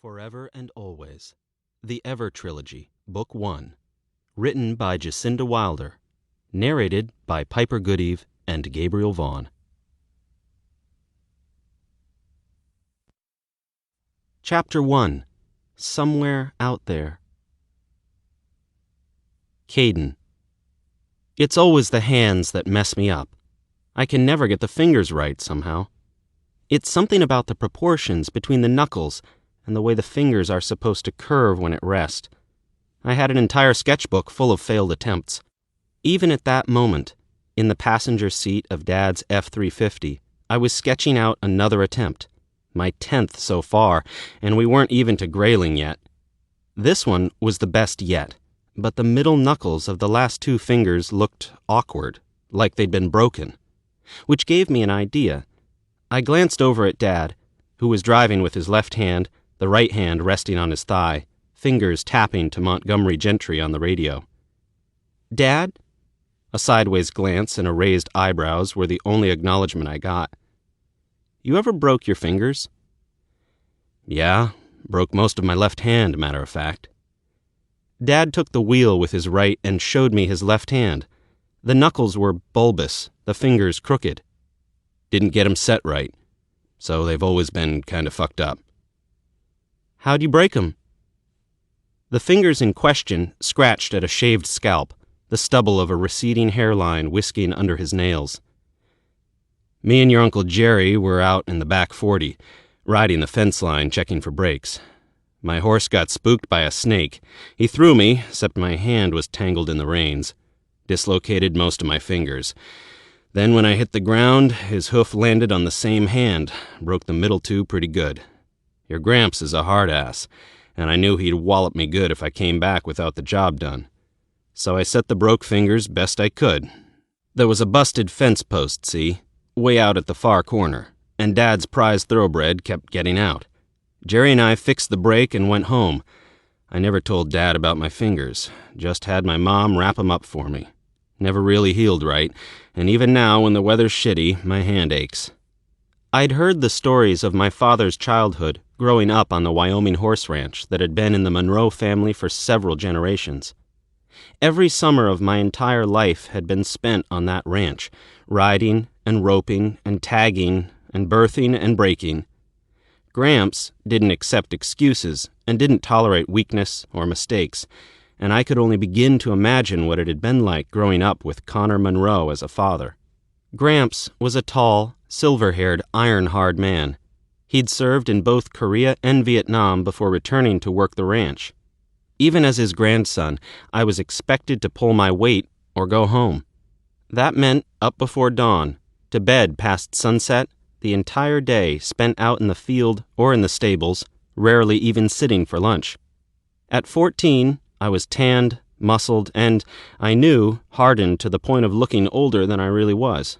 Forever and Always, The Ever Trilogy, Book 1, written by Jasinda Wilder, narrated by Piper Goodeve and Gabriel Vaughn. Chapter 1, Somewhere Out There. Caden. It's always the hands that mess me up. I can never get the fingers right somehow. It's something about the proportions between the knuckles and the way the fingers are supposed to curve when at rest. I had an entire sketchbook full of failed attempts. Even at that moment, in the passenger seat of Dad's F-350, I was sketching out another attempt, my 10th so far, and we weren't even to grayling yet. This one was the best yet, but the middle knuckles of the last two fingers looked awkward, like they'd been broken, which gave me an idea. I glanced over at Dad, who was driving with his left hand, the right hand resting on his thigh, fingers tapping to Montgomery Gentry on the radio. "Dad?" A sideways glance and a raised eyebrows were the only acknowledgement I got. "You ever broke your fingers?" "Yeah, broke most of my left hand, matter of fact." Dad took the wheel with his right and showed me his left hand. The knuckles were bulbous, the fingers crooked. "Didn't get 'em set right, so they've always been kind of fucked up." "How'd you break 'em?" The fingers in question scratched at a shaved scalp, the stubble of a receding hairline whisking under his nails. "Me and your Uncle Jerry were out in the back 40, riding the fence line checking for breaks. My horse got spooked by a snake. He threw me, except my hand was tangled in the reins. Dislocated most of my fingers. Then when I hit the ground, his hoof landed on the same hand, broke the middle two pretty good. Your Gramps is a hard ass, and I knew he'd wallop me good if I came back without the job done. So I set the broke fingers best I could. There was a busted fence post, see, way out at the far corner, and Dad's prize thoroughbred kept getting out. Jerry and I fixed the break and went home. I never told Dad about my fingers, just had my mom wrap 'em up for me. Never really healed right, and even now when the weather's shitty, my hand aches." I'd heard the stories of my father's childhood growing up on the Wyoming horse ranch that had been in the Monroe family for several generations. Every summer of my entire life had been spent on that ranch, riding and roping and tagging and birthing and breaking. Gramps didn't accept excuses and didn't tolerate weakness or mistakes, and I could only begin to imagine what it had been like growing up with Connor Monroe as a father. Gramps was a tall, silver-haired, iron-hard man. He'd served in both Korea and Vietnam before returning to work the ranch. Even as his grandson, I was expected to pull my weight or go home. That meant up before dawn, to bed past sunset, the entire day spent out in the field or in the stables, rarely even sitting for lunch. At 14, I was tanned, muscled, and, I knew, hardened to the point of looking older than I really was.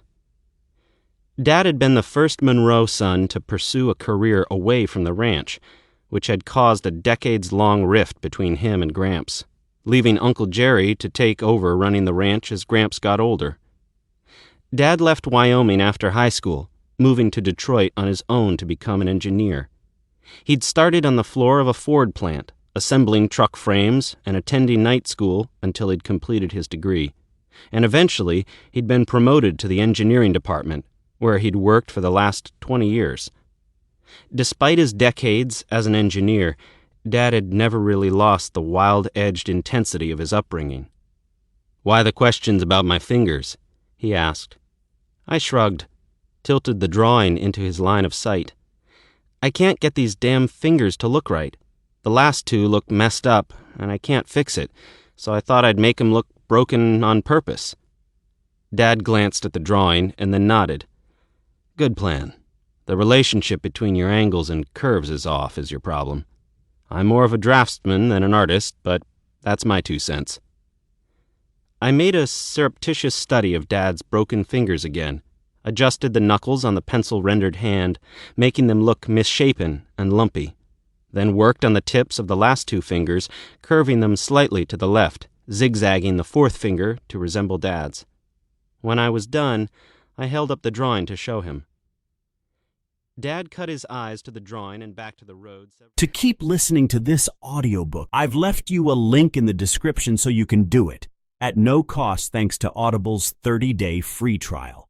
Dad had been the first Monroe son to pursue a career away from the ranch, which had caused a decades-long rift between him and Gramps, leaving Uncle Jerry to take over running the ranch as Gramps got older. Dad left Wyoming after high school, moving to Detroit on his own to become an engineer. He'd started on the floor of a Ford plant, assembling truck frames and attending night school until he'd completed his degree. And eventually, he'd been promoted to the engineering department, where he'd worked for the last 20 years. Despite his decades as an engineer, Dad had never really lost the wild-edged intensity of his upbringing. "Why the questions about my fingers?" he asked. I shrugged, tilted the drawing into his line of sight. "I can't get these damn fingers to look right. The last two look messed up, and I can't fix it, so I thought I'd make 'em look broken on purpose." Dad glanced at the drawing and then nodded. "Good plan. The relationship between your angles and curves is off, is your problem. I'm more of a draftsman than an artist, but that's my 2 cents. I made a surreptitious study of Dad's broken fingers again, adjusted the knuckles on the pencil-rendered hand, making them look misshapen and lumpy, then worked on the tips of the last 2 fingers, curving them slightly to the left, zigzagging the 4th finger to resemble Dad's. When I was done, I held up the drawing to show him. Dad cut his eyes to the drawing and back to the road. To keep listening to this audiobook, I've left you a link in the description so you can do it, at no cost thanks to Audible's 30-day free trial.